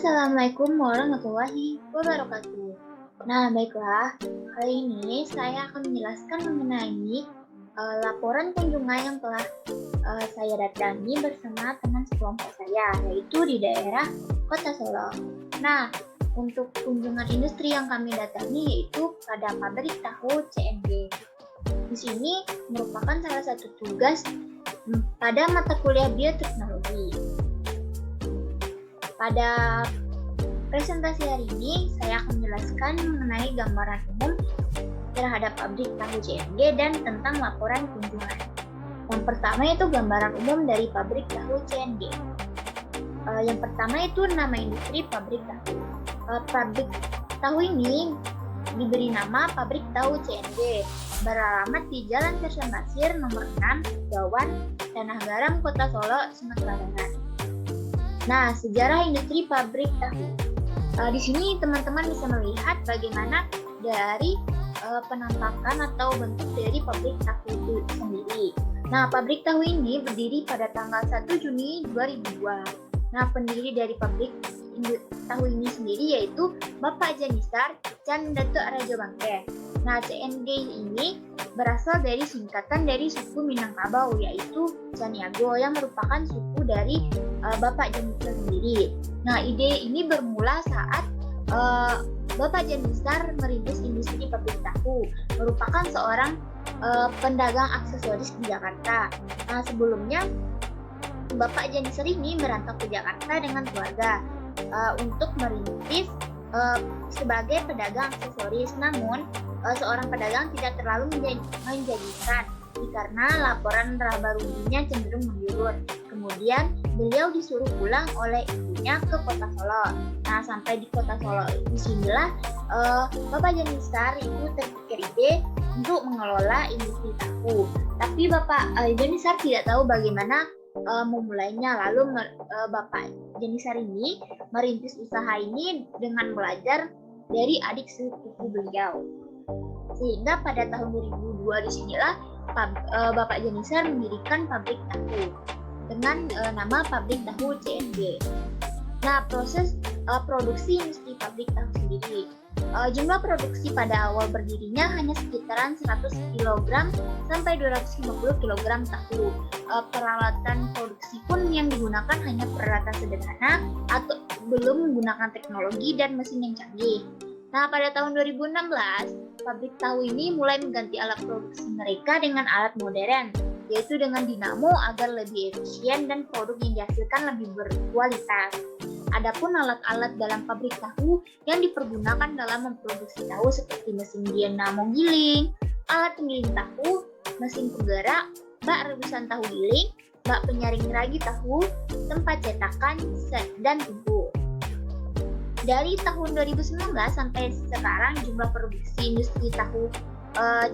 Assalamualaikum warahmatullahi wabarakatuh. Nah, baiklah. Kali ini saya akan menjelaskan mengenai laporan kunjungan yang telah saya datangi bersama teman sekelompok saya, yaitu di daerah Kota Solo. Nah, untuk kunjungan industri yang kami datangi yaitu pada pabrik tahu CNG. Di sini merupakan salah satu tugas pada mata kuliah bioteknologi. Pada presentasi hari ini, saya akan menjelaskan mengenai gambaran umum terhadap pabrik tahu CNG dan tentang laporan kunjungan. Yang pertama itu gambaran umum dari pabrik tahu CNG. Yang pertama itu nama industri pabrik tahu. Pabrik tahu ini diberi nama Pabrik Tahu CNG, beralamat di Jalan Sersan Basir nomor 6, Gawan, Tanah Garam, Kota Solo, Sumatera Barat. Nah, sejarah industri pabrik tahu. Di sini teman-teman bisa melihat bagaimana dari penampakan atau bentuk dari pabrik tahu itu sendiri. Nah, pabrik tahu ini berdiri pada tanggal 1 Juni 2002. Nah, pendiri dari pabrik tahu ini sendiri yaitu Bapak Janisar Can Datuk Rajo Bangke. Nah, CNG ini berasal dari singkatan dari suku Minangkabau yaitu Caniago yang merupakan suku dari Bapak Janisar sendiri. Nah, ide ini bermula saat Bapak Janisar merintis industri pabrik tahu, merupakan seorang pedagang aksesoris di Jakarta. Nah, sebelumnya Bapak Janisar ini merantau ke Jakarta dengan keluarga untuk merintis sebagai pedagang aksesoris. Namun, seorang pedagang tidak terlalu menjanjikan karena laporan laba ruginya cenderung menurun. Kemudian beliau disuruh pulang oleh ibunya ke Kota Solo. Nah, sampai di Kota Solo disinilah Bapak Janisar itu terpikir ide untuk mengelola industri tahu. Tapi Bapak Janisar tidak tahu bagaimana memulainya. Lalu Bapak Janisar ini merintis usaha ini dengan belajar dari adik sepupu beliau. Sehingga pada tahun 2002 disinilah Bapak Janisar mendirikan pabrik tahu dengan nama Pabrik Tahu CNG. Nah, proses produksi industri pabrik tahu sendiri. Jumlah produksi pada awal berdirinya hanya sekitaran 100 kg sampai 250 kg tahu. Peralatan produksi pun yang digunakan hanya peralatan sederhana atau belum menggunakan teknologi dan mesin yang canggih. Nah, pada tahun 2016, pabrik tahu ini mulai mengganti alat produksi mereka dengan alat modern, yaitu dengan dinamo agar lebih efisien dan produk yang dihasilkan lebih berkualitas. Adapun alat-alat dalam pabrik tahu yang dipergunakan dalam memproduksi tahu seperti mesin dinamo giling, alat penggiling tahu, mesin penggerak, bak rebusan tahu giling, bak penyaring ragi tahu, tempat cetakan, dan tungku. Dari tahun 2019 sampai sekarang jumlah produksi industri tahu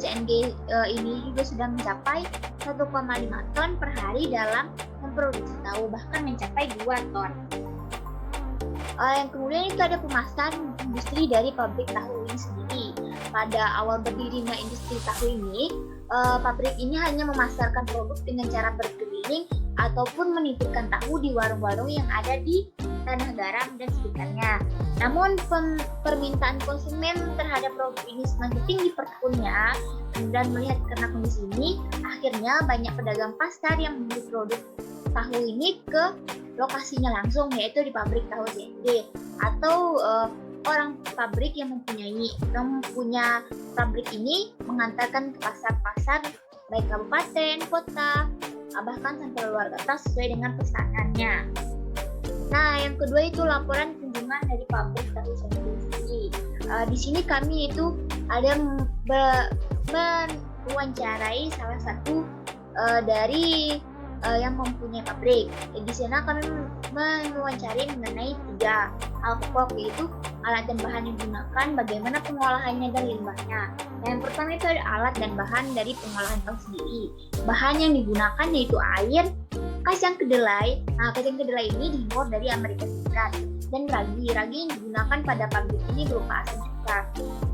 CNG ini juga sudah mencapai 1,5 ton per hari dalam memproduksi tahu, bahkan mencapai 2 ton. Yang kemudian itu ada pemasaran industri dari pabrik tahu ini sendiri. Pada awal berdirinya industri tahu ini, pabrik ini hanya memasarkan produk dengan cara berkeliling ataupun menitipkan tahu di warung-warung yang ada di Tanah Garam dan sekitarnya. Namun permintaan konsumen terhadap produk ini semakin tinggi per tahunnya, dan melihat karena kondisi ini, akhirnya banyak pedagang pasar yang membeli produk tahu ini ke lokasinya langsung, yaitu di pabrik tahu CNG atau orang pabrik yang mempunyai pabrik ini mengantarkan ke pasar-pasar baik kabupaten, kota, bahkan sampai luar kota sesuai dengan pesanannya. Nah, yang kedua itu laporan kunjungan dari pabrik tahu sendiri. Di sini kami itu ada mewawancarai salah satu dari yang mempunyai pabrik. Di sana kami mewawancari mengenai 3 hal pokok, yaitu alat dan bahan yang digunakan, bagaimana pengolahannya dan limbahnya. Yang pertama itu ada alat dan bahan dari pengolahan tahu sendiri. Bahan yang digunakan yaitu air, kacang kedelai. Nah, kacang kedelai ini diimpor dari Amerika Serikat, dan ragi yang digunakan pada pabrik ini berupa asam cuka.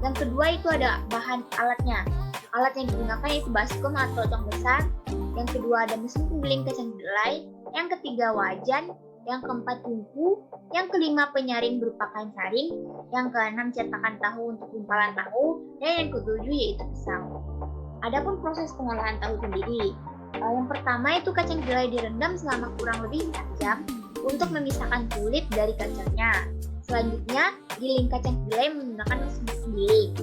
Yang kedua itu ada bahan alatnya. Alat yang digunakan yaitu baskom atau tong besar. Yang kedua ada mesin penggiling kacang kedelai. Yang ketiga wajan. yang keempat tungku, yang kelima penyaring berupa kain saring, yang keenam cetakan tahu untuk gumpalan tahu, dan yang ketujuh yaitu pisau. Adapun proses pengolahan tahu sendiri, yang pertama itu kacang kedelai direndam selama kurang lebih 4 jam untuk memisahkan kulit dari kacangnya. Selanjutnya, giling kacang kedelai menggunakan mesin giling.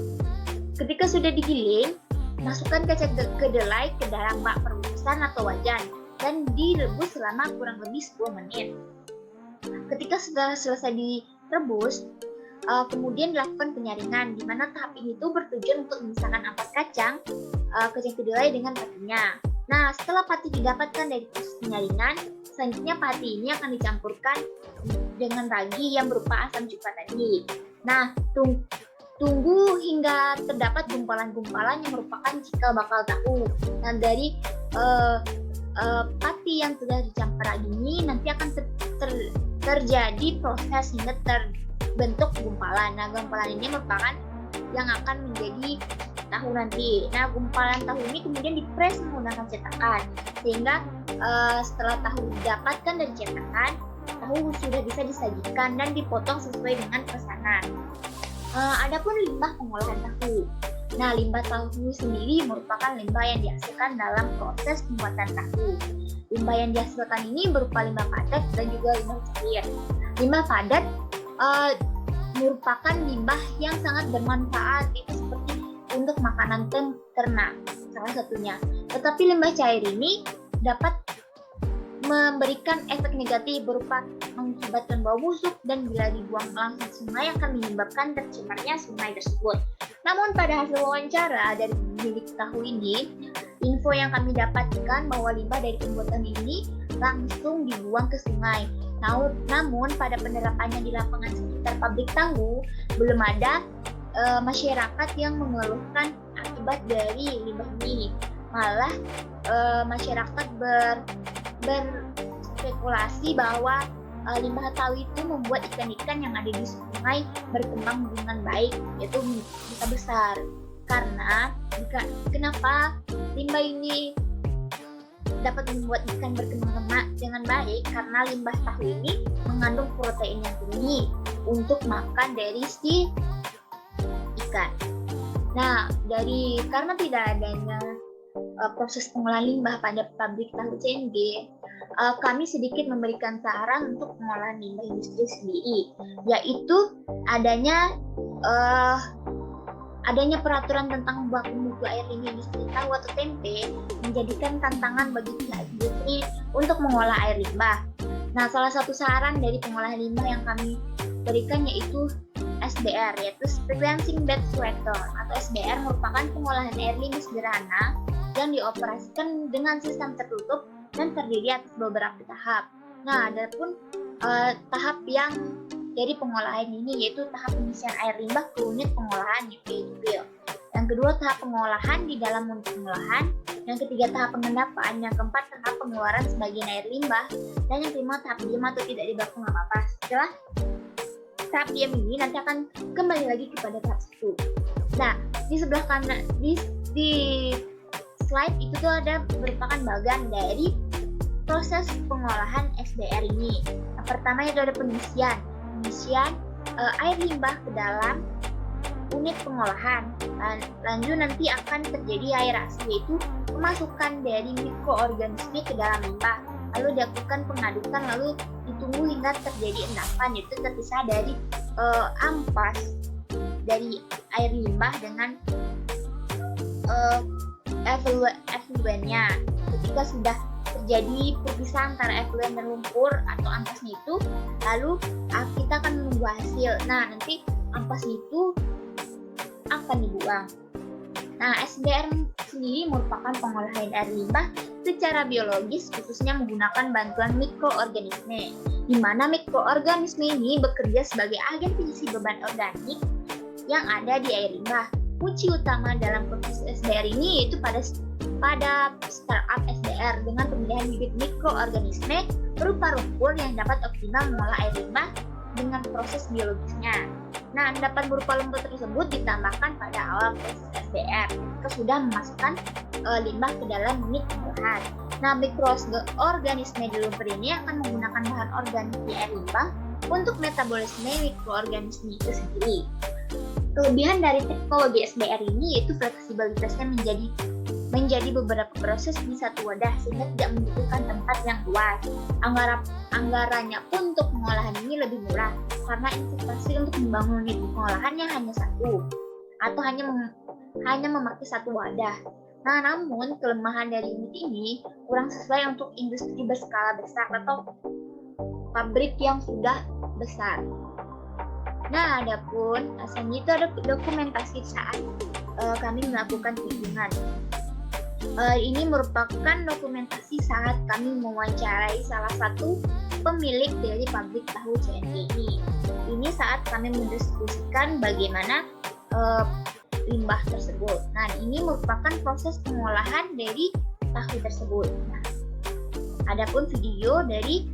Ketika sudah digiling, masukkan kacang kedelai ke dalam bak perebusan atau wajan dan direbus selama kurang lebih 10 menit. Ketika sudah selesai direbus, kemudian dilakukan penyaringan, di mana tahap ini tuh bertujuan untuk memisahkan ampas kacang kedelai dengan patinya. Nah, setelah pati didapatkan dari proses penyaringan, selanjutnya pati ini akan dicampurkan dengan ragi yang berupa asam cuka tadi. Nah, tunggu hingga terdapat gumpalan-gumpalan yang merupakan cikal bakal tahu. Nah, dari pati yang sudah dicampur ragi ini nanti akan terjadi proses hingga terbentuk gumpalan. Nah, gumpalan ini merupakan yang akan menjadi tahu nanti. Nah, gumpalan tahu ini kemudian dipres menggunakan cetakan, sehingga setelah tahu didapatkan dari cetakan, tahu sudah bisa disajikan dan dipotong sesuai dengan pesanan. Adapun limbah pengolahan tahu. Nah, limbah tahu sendiri merupakan limbah yang dihasilkan dalam proses pembuatan tahu. Limbah yang dihasilkan ini berupa limbah padat dan juga limbah cair. Limbah padat merupakan limbah yang sangat bermanfaat, itu seperti untuk makanan ternak salah satunya. Tetapi limbah cair ini dapat memberikan efek negatif berupa mengakibatkan bau busuk dan bila dibuang langsung ke sungai akan menyebabkan tercemarnya sungai tersebut. Namun pada hasil wawancara dari pemilik tahu ini, info yang kami dapatkan bahwa limbah dari pembuatan ini langsung dibuang ke sungai. Namun pada penerapannya di lapangan sekitar pabrik tahu, belum ada masyarakat yang mengeluhkan akibat dari limbah ini. Malah masyarakat berspekulasi bahwa limbah tahu itu membuat ikan-ikan yang ada di sungai berkembang dengan baik, yaitu bisa besar. Karena kenapa limbah ini dapat membuat ikan berkembang dengan baik? Karena limbah tahu ini mengandung protein yang tinggi untuk makan dari si ikan. Nah, karena tidak adanya proses pengolahan limbah pada pabrik tahu CNG, kami sedikit memberikan saran untuk pengolahan limbah industri sendiri, yaitu adanya peraturan tentang baku mutu air limbah industri tahu atau tempe menjadikan tantangan bagi pihak industri untuk mengolah air limbah. Nah, salah satu saran dari pengolahan limbah yang kami berikan yaitu SBR, yaitu Sequencing Bed Reactor atau SBR merupakan pengolahan air limbah sederhana yang dioperasikan dengan sistem tertutup dan terdiri atas beberapa tahap. Nah, adapun tahap yang dari pengolahan ini yaitu tahap pengisian air limbah ke unit pengolahan yaitu PIL. Yang kedua tahap pengolahan di dalam unit pengolahan. Yang ketiga tahap pengendapan. Yang keempat tahap pengeluaran sebagian air limbah. Dan yang kelima tahap diam atau tidak dibaku nggak apa-apa. Setelah tahap diam ini nanti akan kembali lagi kepada tahap 1. Nah, di sebelah kanan di slide itu tuh ada merupakan bagian dari proses pengolahan SBR ini. Yang pertama itu ada pengisian air limbah ke dalam unit pengolahan. Lanjut nanti akan terjadi aerasi, yaitu pemasukan dari mikroorganisme ke dalam limbah. Lalu dilakukan pengadukan, lalu ditunggu hingga terjadi endapan, yaitu terpisah dari ampas dari air limbah dengan efluennya. Ketika sudah terjadi perpisahan antara efluen dan lumpur atau ampasnya itu, lalu kita akan menunggu hasil. Nah, nanti ampas itu akan dibuang. Nah, SBR sendiri merupakan pengolahan air limbah secara biologis, khususnya menggunakan bantuan mikroorganisme, di mana mikroorganisme ini bekerja sebagai agen pengisi beban organik yang ada di air limbah. Kunci utama dalam proses SBR ini yaitu pada startup SBR dengan pemilihan bibit mikroorganisme berupa lumpur yang dapat optimal mengolah air limbah dengan proses biologisnya. Nah, endapan berupa lumpur tersebut ditambahkan pada awal proses SBR ketika sudah memasukkan limbah ke dalam unit pengolahan. Nah, mikroorganisme di lumpur ini akan menggunakan bahan organik di air limbah untuk metabolisme mikroorganisme itu sendiri. Kelebihan dari teknologi SBR ini yaitu fleksibilitasnya menjadi beberapa proses di satu wadah sehingga tidak membutuhkan tempat yang luas. Anggarannya pun untuk pengolahan ini lebih murah karena investasi untuk membangun unit pengolahannya hanya satu atau hanya memakai satu wadah. Nah, namun kelemahan dari unit ini kurang sesuai untuk industri berskala besar atau pabrik yang sudah besar. Nah, adapun selanjutnya itu ada dokumentasi saat kami melakukan kunjungan. Ini merupakan dokumentasi saat kami mewawancarai salah satu pemilik dari pabrik tahu CNG ini. Ini saat kami mendiskusikan bagaimana limbah tersebut. Nah, ini merupakan proses pengolahan dari tahu tersebut. Nah, adapun video dari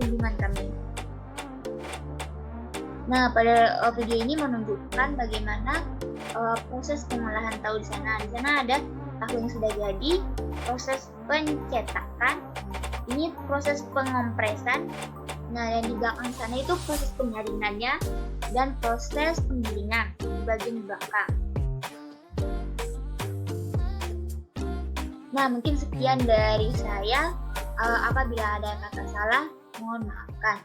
kunjungan kami. Nah, pada video ini menunjukkan bagaimana proses pengolahan tahu di sana. Di sana ada tahu yang sudah jadi, proses pencetakan, ini proses pengompresan. Nah, yang di belakang sana itu proses penyaringannya dan proses penggilingan di bagian belakang. Nah, mungkin sekian dari saya. Apabila ada kata salah, mohon maafkan.